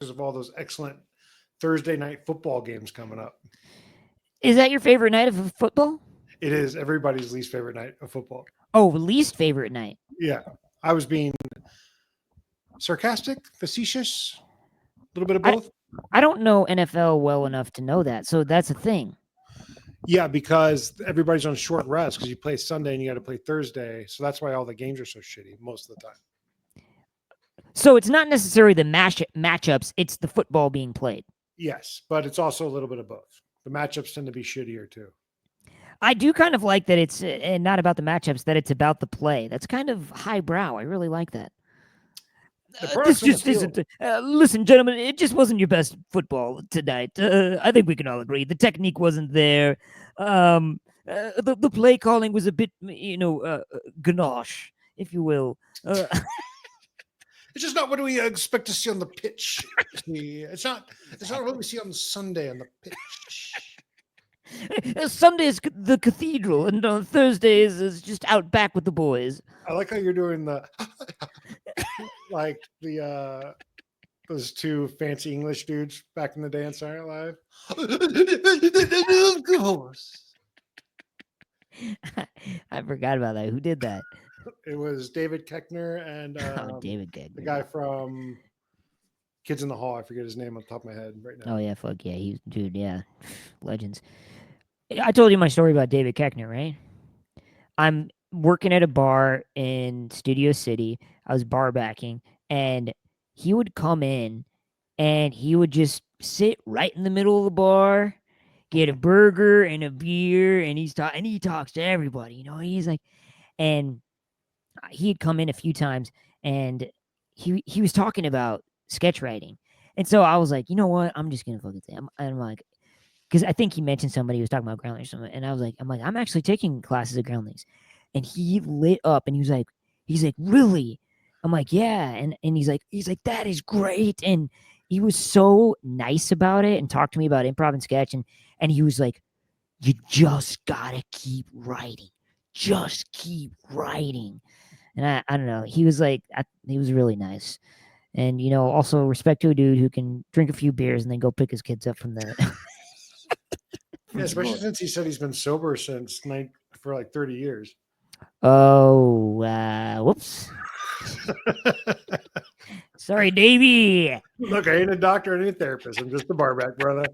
because of all those excellent Thursday night football games coming up. Is that your favorite night of football? It is everybody's least favorite night of football. Oh, least favorite night. Yeah. I was being sarcastic, facetious, a little bit of I, both. I don't know NFL well enough to know that. So that's a thing. Yeah, because everybody's on short rest because you play Sunday and you got to play Thursday. So that's why all the games are so shitty most of the time. So it's not necessarily the matchups, it's the football being played. Yes, but it's also a little bit of both. The matchups tend to be shittier too. I do kind of like that it's not about the matchups, that it's about the play. That's kind of highbrow. I really like that. The This products on the just field. isn't. Listen, gentlemen, it just wasn't your best football tonight. I think we can all agree the technique wasn't there. The play calling was a bit, ganache, if you will. It's just not what we expect to see on the pitch. It's not what we see on Sunday on the pitch. Sunday is the cathedral, and on Thursdays is just out back with the boys. I like how you're doing the like the those two fancy English dudes back in the day on Saturday Night Live. Of course. I forgot about that. Who did that? It was David Koechner and David Koechner. the guy from Kids in the Hall. I forget his name on the top of my head right now. Oh yeah, fuck yeah, dude, yeah, legends. I told you my story about David Koechner, right? I'm working at a bar in Studio City. I was bar backing, and he would come in, and he would just sit right in the middle of the bar, get a burger and a beer, and he talks to everybody. He's like, and he had come in a few times, and he was talking about sketch writing, and so I was like, you know what, I'm just gonna fucking say, I'm like, because I think he mentioned somebody was talking about groundlings or something, and I was like, I'm actually taking classes at groundlings, and he lit up, and he's like, really? I'm like, yeah, and he's like, that is great, and he was so nice about it, and talked to me about improv and sketch, and he was like, you just gotta keep writing, just keep writing. And I don't know. He was like, he was really nice. And, also respect to a dude who can drink a few beers and then go pick his kids up from the. Yeah, especially since he said he's been sober for like 30 years. Oh, whoops. Sorry, Davey. Look, I ain't a doctor, I ain't a therapist. I'm just a barback, brother.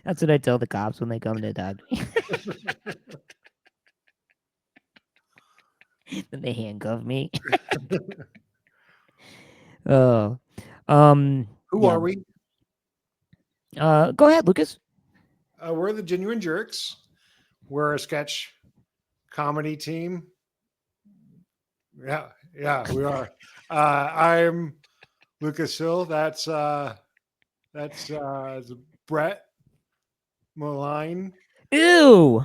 That's what I tell the cops when they come to talk to me. Then they handcuff me. Oh, Who are we? Go ahead, Lucas. We're the Genuine Jerks. We're a sketch comedy team. Yeah, we are. I'm Lucas Hill. That's Brett Malign. Ew.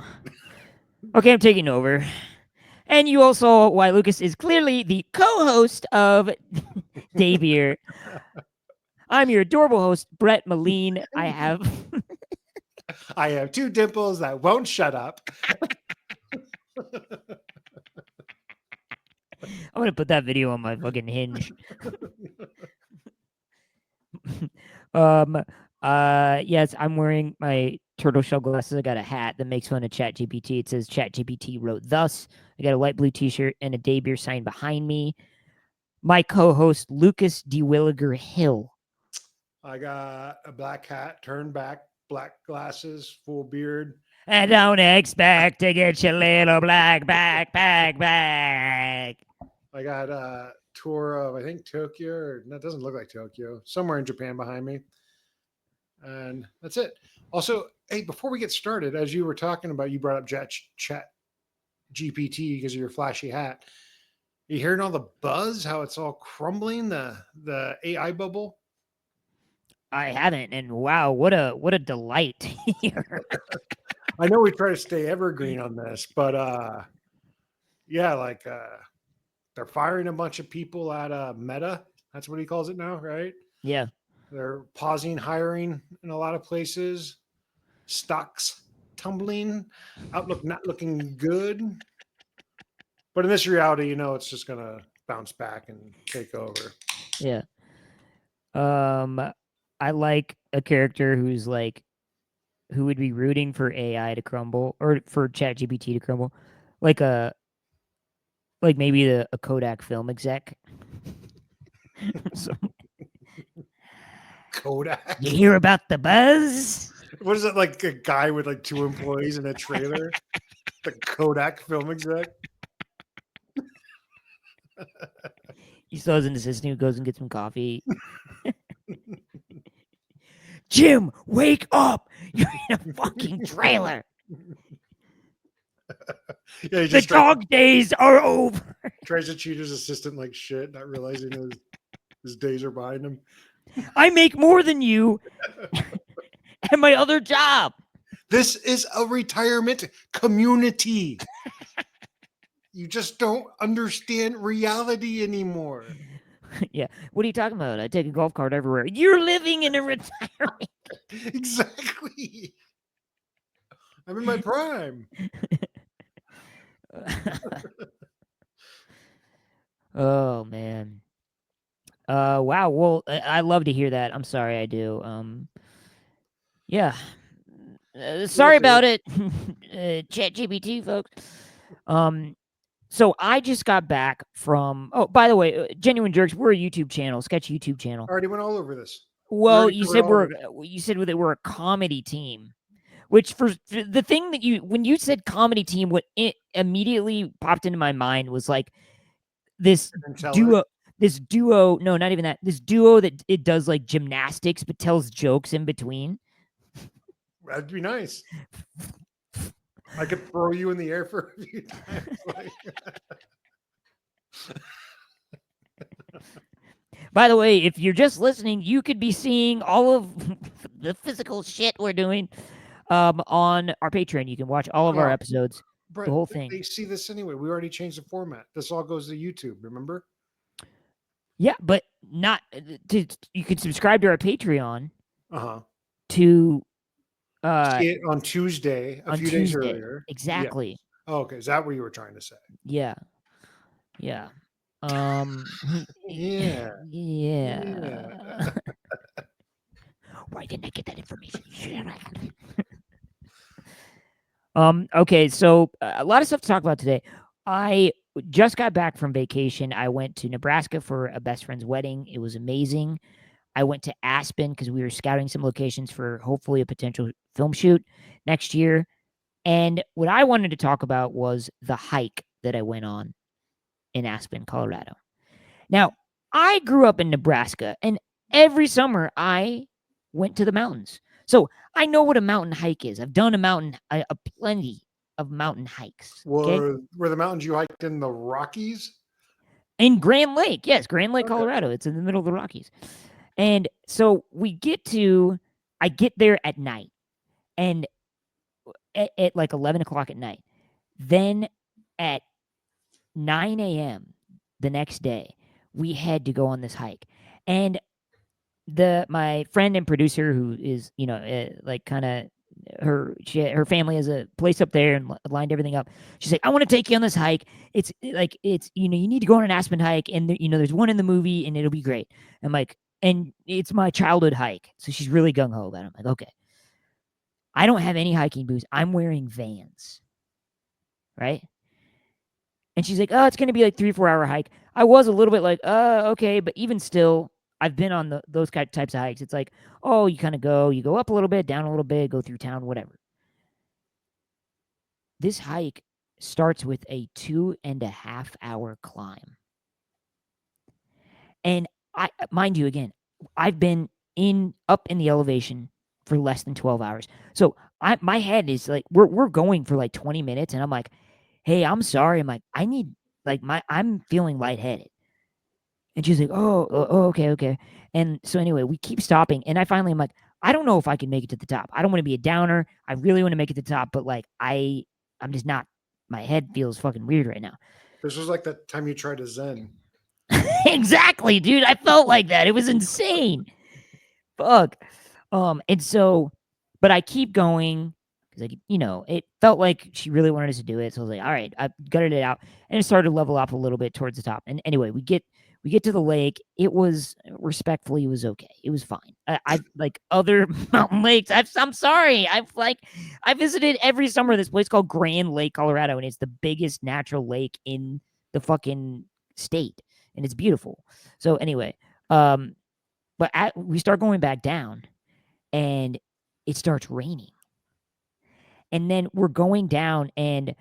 Okay, I'm taking over. And you all saw why Lucas is clearly the co-host of Davier. I'm your adorable host, Brett Maline. I have two dimples that won't shut up. I'm gonna put that video on my fucking Hinge. Yes, I'm wearing my turtle shell glasses. I got a hat that makes fun of ChatGPT. It says ChatGPT wrote thus. I got a light blue t-shirt and a Daybeer sign behind me. My co-host, Lucas DeWilliger Hill. I got a black hat, turned back, black glasses, full beard. I don't expect to get your little black backpack back. I got a tour of, I think, Tokyo, or that doesn't look like Tokyo, somewhere in Japan behind me. And that's it. Also, hey, before we get started, as you were talking about, you brought up Chat GPT because of your flashy hat. You hearing all the buzz, how it's all crumbling, the AI bubble? I haven't, and wow, what a delight to hear. I know we try to stay evergreen on this, but yeah, like they're firing a bunch of people at Meta. That's what he calls it now, right? Yeah. They're pausing hiring in a lot of places. Stocks tumbling. Outlook not looking good. But in this reality, it's just going to bounce back and take over. Yeah. I like a character who's like, who would be rooting for AI to crumble or for ChatGPT to crumble, like maybe a Kodak film exec. So, Kodak. you hear about the buzz? What is it, like a guy with like 2 employees in a trailer? The Kodak film exec. He still has an assistant who goes and gets some coffee. Jim, wake up! You're in a fucking trailer. Yeah, he The just dog days are over. tries to treat his assistant like shit, not realizing his days are behind him. I make more than you at my other job. This is a retirement community. You just don't understand reality anymore. Yeah. What are you talking about? I take a golf cart everywhere. You're living in a retirement. Exactly. I'm in my prime. Oh man. Wow. Well, I love to hear that. I'm sorry, I do. Yeah. Sorry about it, ChatGPT folks. So I just got back from. Oh, by the way, Genuine Jerks, we're a YouTube channel, sketch YouTube channel. Already went all over this. Well, already you covered said all of you said that we're a comedy team, which for the thing that when you said comedy team, what it immediately popped into my mind was like this Didn't tell duo. it. This duo, no, not even that. This duo that it does like gymnastics but tells jokes in between. That'd be nice. I could throw you in the air for a few times. Like, By the way, if you're just listening, you could be seeing all of the physical shit we're doing on our Patreon. You can watch all of our episodes, Brett, the whole thing. They see this anyway. We already changed the format. This all goes to YouTube, remember? Yeah, but not you can subscribe to our Patreon Uh-huh. to See it on Tuesday, a few days earlier. Exactly. Yeah. Oh, okay. Is that what you were trying to say? Yeah. Yeah. Yeah. Yeah. Why didn't I get that information? Okay, so a lot of stuff to talk about today. I just got back from vacation. I went to Nebraska for a best friend's wedding. It was amazing. I went to Aspen because we were scouting some locations for hopefully a potential film shoot next year. And what I wanted to talk about was the hike that I went on in Aspen, Colorado. Now, I grew up in Nebraska, and every summer I went to the mountains. So I know what a mountain hike is. I've done a plenty of mountain hikes. Okay? Were the mountains you hiked in the Rockies? In Grand Lake, yes, Grand Lake, Okay. Colorado. It's in the middle of the Rockies. And so I get there at night, and at like 11 o'clock at night. Then at 9 a.m. the next day, we had to go on this hike. And my friend and producer, who is, like kind of her family has a place up there and lined everything up. She's like, I want to take you on this hike. It's like, you need to go on an Aspen hike, and there's one in the movie, and it'll be great. I'm like, and it's my childhood hike. So she's really gung ho about it. I'm like, okay. I don't have any hiking boots. I'm wearing Vans. Right? And she's like, oh, it's going to be like 3-4 hour hike. I was a little bit like, okay. But even still, I've been on those types of hikes. It's like, oh, you kind of you go up a little bit, down a little bit, go through town, whatever. This hike starts with a 2.5 hour climb. And mind you, again, I've been up in the elevation for less than 12 hours. So my head is like, we're going for like 20 minutes, and I'm like, hey, I'm sorry. I'm like, I need I'm feeling lightheaded. And she's like, oh, okay. And so anyway, we keep stopping, and I'm like, I don't know if I can make it to the top. I don't want to be a downer. I really want to make it to the top, but like I'm just not. My head feels fucking weird right now. This was like that time you tried to Zen. Exactly, dude. I felt like that. It was insane. Fuck. And so, but I keep going because like it felt like she really wanted us to do it. So I was like, all right, I gutted it out, and it started to level up a little bit towards the top. And anyway, we get to the lake. It was respectfully, it was okay. It was fine. I like other mountain lakes. I'm sorry. I visited every summer this place called Grand Lake, Colorado, and it's the biggest natural lake in the fucking state, and it's beautiful. So anyway, but we start going back down, and it starts raining, and then we're going down, and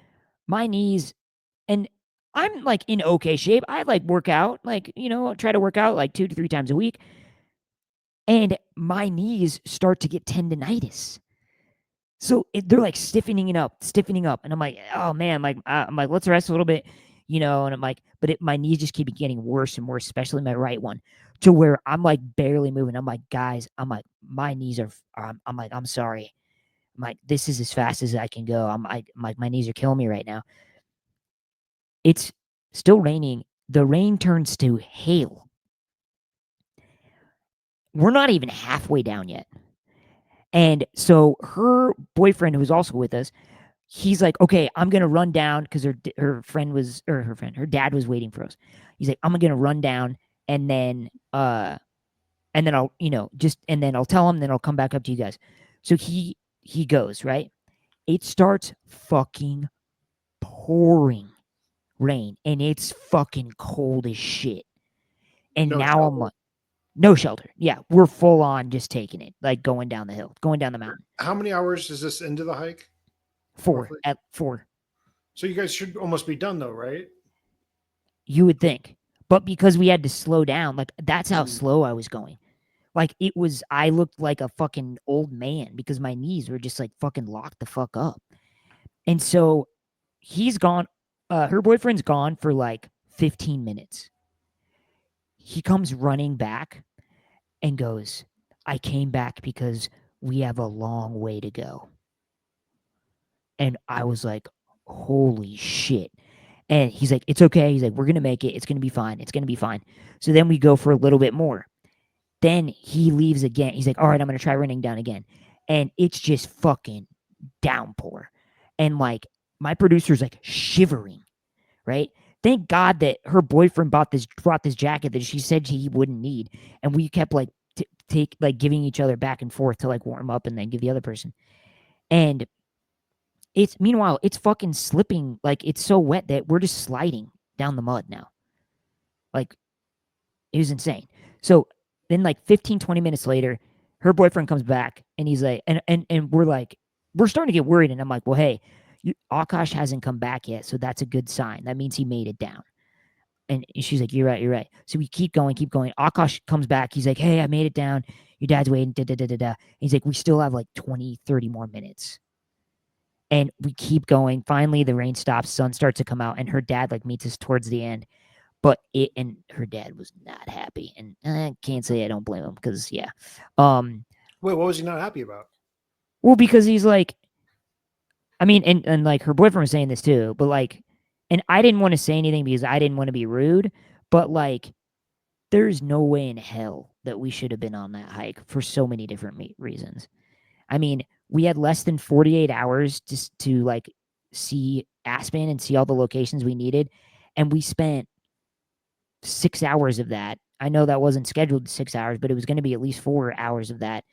my knees, and I'm like in okay shape. I like work out, like try to work out like 2 to 3 times a week, and my knees start to get tendonitis. So they're like stiffening up, and I'm like, oh man, I'm like, let's rest a little bit, and I'm like, but my knees just keep getting worse and worse, especially my right one, to where I'm like barely moving. I'm like, guys, I'm like, my knees are, I'm like, I'm sorry, I'm like, this is as fast as I can go. I'm like, my knees are killing me right now. It's still raining. The rain turns to hail. We're not even halfway down yet. And so her boyfriend, who's also with us, he's like, okay, I'm gonna run down because her dad was waiting for us. He's like, I'm gonna run down, and then I'll and then I'll tell him, then I'll come back up to you guys. So he goes, right. It starts fucking pouring rain, and it's fucking cold as shit. And No now I'm shelter. like, no shelter. Yeah, we're full on just taking it, like going down the hill, going down the mountain. How many hours is this into the hike, Four roughly? at four. So you guys should almost be done though, right? You would think. But because we had to slow down, like that's how Mm. slow I was going. Like I looked like a fucking old man because my knees were just like fucking locked the fuck up. And so he's gone. Her boyfriend's gone for like 15 minutes. He comes running back and goes, I came back because we have a long way to go. And I was like, holy shit. And he's like, it's okay. He's like, we're going to make it. It's going to be fine. It's going to be fine. So then we go for a little bit more. Then he leaves again. He's like, all right, I'm going to try running down again. And it's just fucking downpour. And like, my producer's like shivering, right? Thank God that her boyfriend brought this jacket that she said he wouldn't need. And we kept like, giving each other back and forth to like warm up and then give the other person. And meanwhile, it's fucking slipping. Like, it's so wet that we're just sliding down the mud now. Like, it was insane. So then like 15, 20 minutes later, her boyfriend comes back, and he's like, and we're like, we're starting to get worried. And I'm like, well, hey, Akash hasn't come back yet. So that's a good sign. That means he made it down. And she's like, you're right, you're right. So we keep going, keep going. Akash comes back. He's like, hey, I made it down. Your dad's waiting. Da, da, da, da, da. He's like, we still have like 20, 30 more minutes. And we keep going. Finally, the rain stops. Sun starts to come out. And her dad like meets us towards the end. But her dad was not happy. And I can't say I don't blame him because, yeah. Wait, what was he not happy about? Well, because he's like, I mean, and like her boyfriend was saying this too, but like, and I didn't want to say anything because I didn't want to be rude, but like, there's no way in hell that we should have been on that hike for so many different reasons. I mean, we had less than 48 hours just to like see Aspen and see all the locations we needed. And we spent 6 hours of that. I know that wasn't scheduled 6 hours, but it was going to be at least 4 hours of that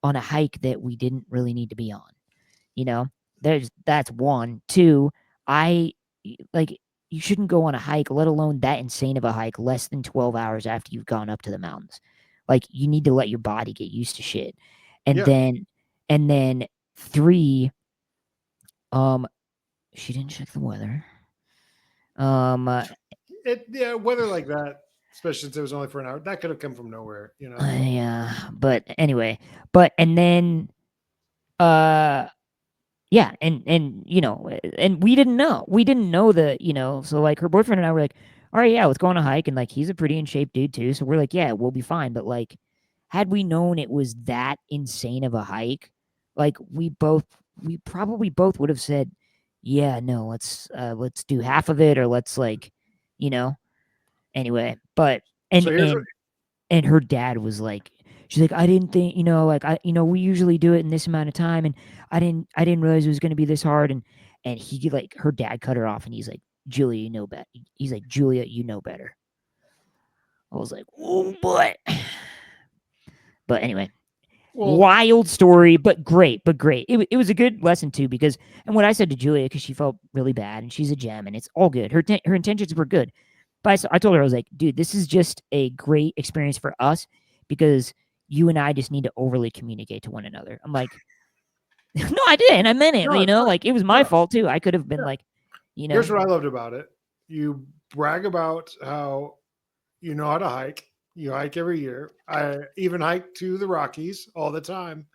on a hike that we didn't really need to be on. You know, that's one. Two, I like, you shouldn't go on a hike, let alone that insane of a hike, less than 12 hours after you've gone up to the mountains. Like, you need to let your body get used to shit. And Yeah. then three, she didn't check the weather. Yeah, weather like that, especially since it was only for an hour, that could have come from nowhere, you know. Yeah, but anyway, and then uh yeah, and and we didn't know. We didn't know that, so like her boyfriend and I were like, all right, yeah, let's go on a hike. And like, he's a pretty in shape dude too. So we're like, yeah, we'll be fine. But like, had we known it was that insane of a hike, like we probably both would have said, yeah, no, let's do half of it, or let's like, you know, anyway. But So and here's what, and and her dad was like, She's like, I didn't think, like we usually do it in this amount of time, and I didn't realize it was going to be this hard. And he like her dad cut her off, and he's like, Julia, you know better. He's like, Julia, you know better. I was like, oh boy. But anyway, Well, wild story, but great, It was a good lesson too, because, and what I said to Julia, because she felt really bad, and she's a gem, and it's all good. Her intentions were good, but I told her, I was like, dude, this is just a great experience for us, because you and I just need to overly communicate to one another. I'm like, no, I didn't. I meant it. no, it's fine. Like, it was my No. fault too. I could have been Yeah. like, Here's what I loved about it. You brag about how you know how to hike. You hike every year. I even hike to the Rockies all the time.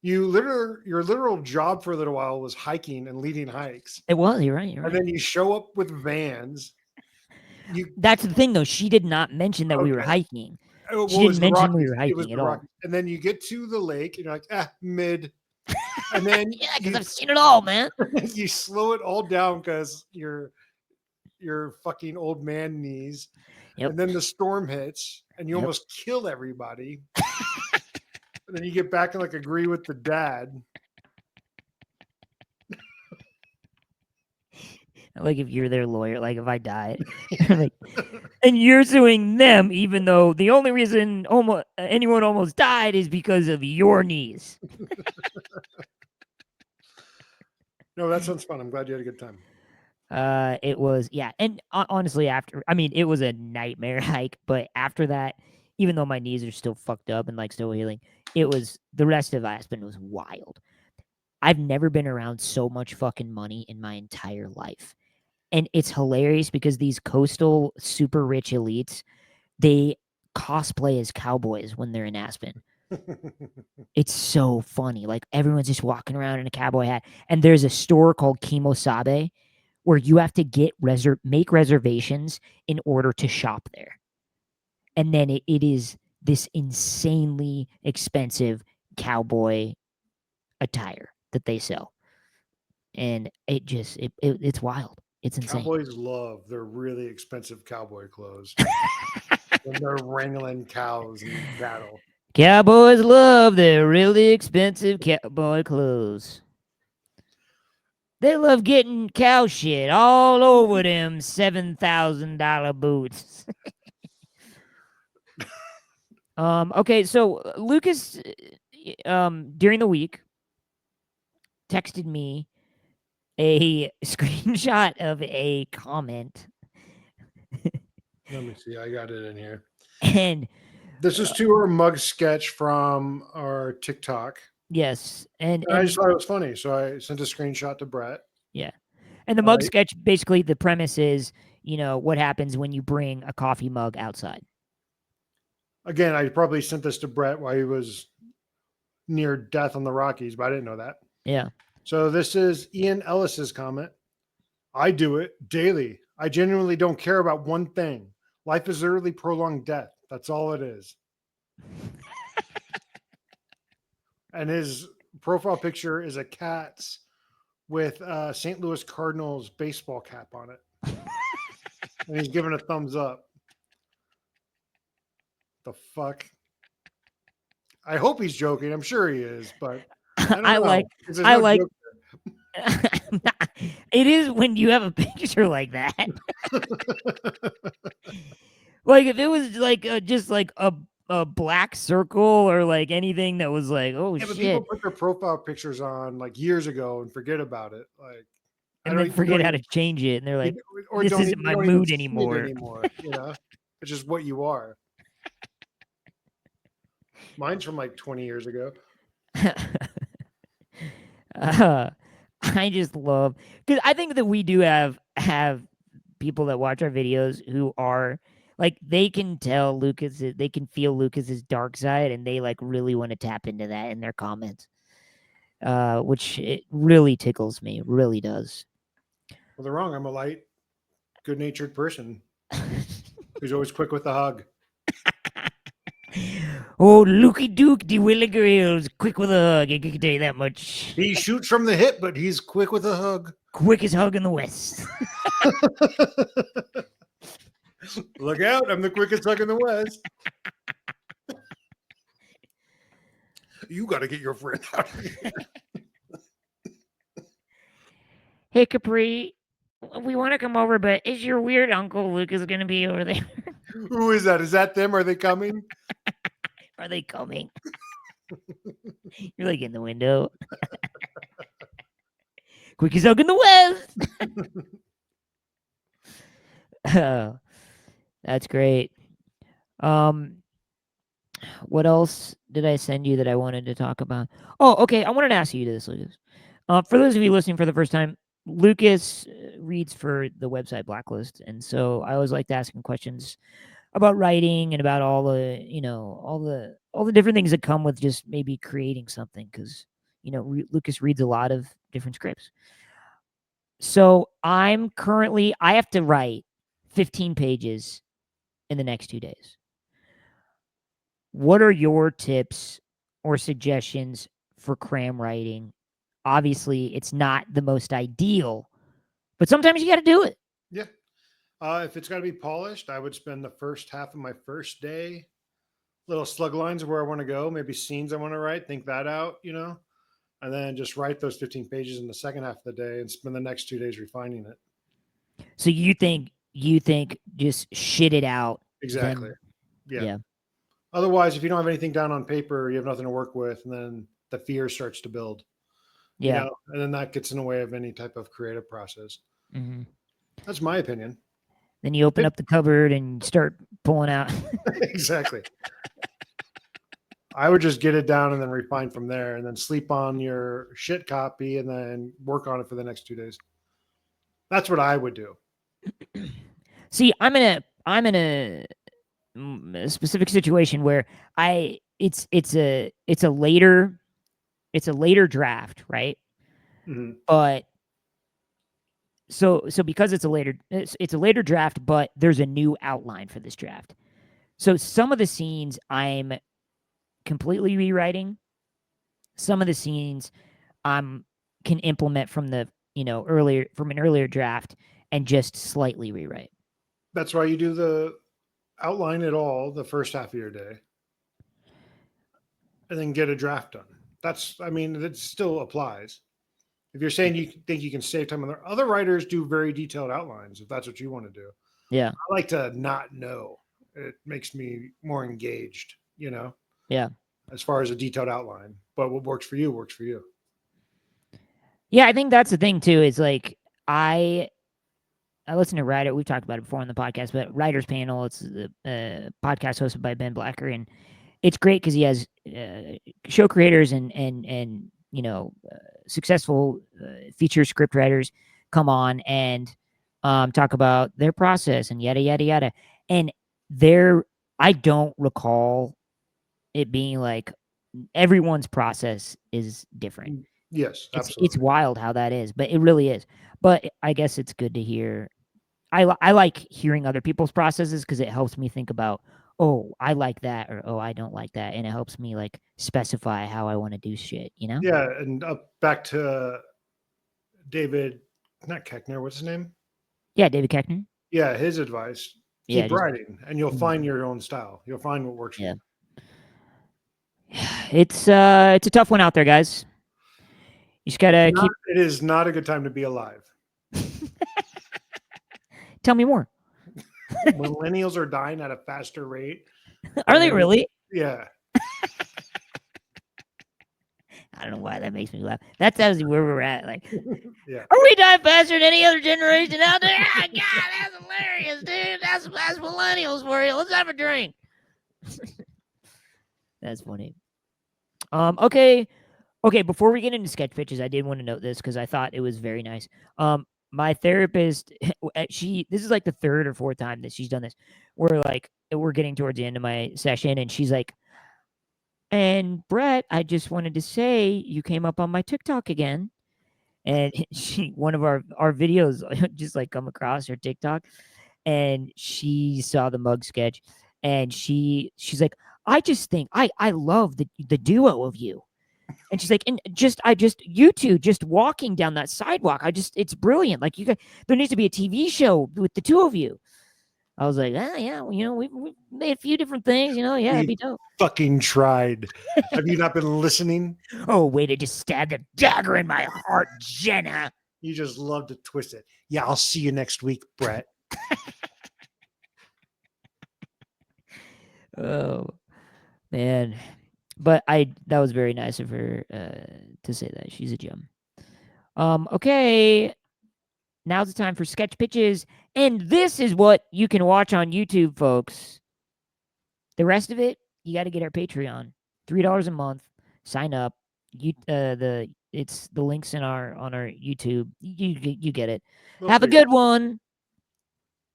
Your literal job for a little while was hiking and leading hikes. It was. You're right. And then you show up with vans. That's the thing, though. She did not mention that we were Okay. hiking. Well, She didn't mention we were it was hiking at the all. Rockies. And then you get to the lake and you're like, mid. And then Yeah, because I've seen it all, man. you slow it all down because your fucking old man knees. Yep. And then the storm hits and you almost kill everybody. And then you get back and like agree with the dad. Like if you're their lawyer, like if I died, like, and you're suing them, even though the only reason anyone almost died is because of your knees. No, that sounds fun. I'm glad you had a good time. It was, yeah, and honestly, it was a nightmare hike, but after that, even though my knees are still fucked up and like still healing, the rest of Aspen was wild. I've never been around so much fucking money in my entire life. And it's hilarious because these coastal super rich elites, they cosplay as cowboys when they're in Aspen. It's so funny. Like everyone's just walking around in a cowboy hat. And there's a store called Kimosabe where you have to make reservations in order to shop there. And then it is this insanely expensive cowboy attire that they sell. And it's wild. It's insane. Cowboys love their really expensive cowboy clothes when they're wrangling cows and cattle. Cowboys love their really expensive cowboy clothes. They love getting cow shit all over them $7,000 boots. Okay, so Lucas, during the week, texted me a screenshot of a comment. Let me see. I got it in here. And this is to our mug sketch from our TikTok. Yes. And I just thought it was funny. So I sent a screenshot to Brett. Yeah. And the mug sketch, basically the premise is, what happens when you bring a coffee mug outside. Again, I probably sent this to Brett while he was near death on the Rockies, but I didn't know that. Yeah. So this is Ian Ellis's comment. I do it daily. I genuinely don't care about one thing. Life is literally prolonged death. That's all it is. And his profile picture is a cat's with St. Louis Cardinals baseball cap on it. And he's giving a thumbs up. The fuck? I hope he's joking. I'm sure he is, but I like it is when you have a picture like that. Like if it was like just like a black circle or like anything that was like, oh shit. But people put their profile pictures on like years ago and forget about it. Like and then forget how to change it. And they're like, this isn't my mood anymore. It's just what you are. Mine's from like 20 years ago. I just love, because I think that we do have people that watch our videos who are like, they can tell they can feel Lucas's dark side, and they like really want to tap into that in their comments, which it really tickles me, really does. Well, they're wrong. I'm a light, good-natured person who's always quick with the hug. Oh, Lukey Duke, the Willie Grills, quick with a hug. I can tell you that much. He shoots from the hip, but he's quick with a hug. Quickest hug in the West. Look out, I'm the quickest hug in the West. You got to get your friend out of here. Hey, Capri, we want to come over, but is your weird uncle Lucas going to be over there? Who is that? Is that them? Are they coming? Are they coming? You're like in the window. Quickest hug in the West. Oh, that's great. What else did I send you that I wanted to talk about? Oh, okay. I wanted to ask you this, Lucas. For those of you listening for the first time, Lucas reads for the website Blacklist, and so I always like to ask him questions about writing and about all the, all the different things that come with just maybe creating something, because Lucas reads a lot of different scripts. So I have to write 15 pages in the next 2 days. What are your tips or suggestions for cram writing? Obviously, it's not the most ideal, but sometimes you got to do it. Yeah. If it's got to be polished, I would spend the first half of my first day, little slug lines of where I want to go, maybe scenes I want to write, think that out, and then just write those 15 pages in the second half of the day and spend the next 2 days refining it. So you think just shit it out. Exactly. Then, yeah. Otherwise, if you don't have anything down on paper, you have nothing to work with, and then the fear starts to build. Yeah. And then that gets in the way of any type of creative process. Mm-hmm. That's my opinion. Then you open up the cupboard and start pulling out. Exactly. I would just get it down and then refine from there, and then sleep on your shit copy and then work on it for the next 2 days. That's what I would do. See, I'm in a specific situation where it's a later draft, right? Mm-hmm. But so because it's a later draft, but there's a new outline for this draft. So some of the scenes I'm completely rewriting. Some of the scenes can implement from an earlier draft and just slightly rewrite. That's why you do the outline it all the first half of your day and then get a draft done. That still applies. If you're saying you think you can save time, other writers do very detailed outlines if that's what you want to do. Yeah. I like to not know. It makes me more engaged, Yeah. as far as a detailed outline. But what works for you works for you. Yeah, I think that's the thing too, is like I listen to Writer. We've talked about it before on the podcast, but Writer's Panel. It's a podcast hosted by Ben Blacker, and it's great because he has show creators and successful feature script writers come on and talk about their process and yada yada yada. And I don't recall it being like everyone's process is different. Yes, absolutely. It's wild how that is, but it really is. But I guess it's good to hear. I like hearing other people's processes because it helps me think about, oh, I like that, or oh, I don't like that, and it helps me like specify how I want to do shit. Yeah, and back to David, not Koechner. What's his name? Yeah, David Koechner. Yeah, his advice: keep writing, and you'll find your own style. You'll find what works for you. It's a tough one out there, guys. You just gotta keep. It is not a good time to be alive. Tell me more. Millennials are dying at a faster rate. Are they really? Yeah. I don't know why that makes me laugh. That tells you where we're at. Like, yeah. Are we dying faster than any other generation out there? God, that's hilarious, dude. That's millennials for you. Let's have a drink. That's funny. Okay. Before we get into sketch pitches, I did want to note this because I thought it was very nice. My therapist, this is like the third or fourth time that she's done this. We're getting towards the end of my session, and she's like, "And Brett, I just wanted to say you came up on my TikTok again." And one of our videos just like come across her TikTok, and she saw the mug sketch, and she's like, "I just think I love the duo of you." And she's like, you two just walking down that sidewalk. It's brilliant. Like there needs to be a TV show with the two of you. I was like, yeah, well, we made a few different things, yeah, it'd be We dope. fucking tried. Have you not been listening? Oh, wait, it just stabbed a dagger in my heart, Jenna. You just love to twist it. Yeah, I'll see you next week, Brett. Oh, man. But that was very nice of her to say that. She's a gem. Okay. Now's the time for sketch pitches. And this is what you can watch on YouTube, folks. The rest of it, you got to get our Patreon. $3 a month. Sign up. It's the links on our YouTube. You get it. Have a good one.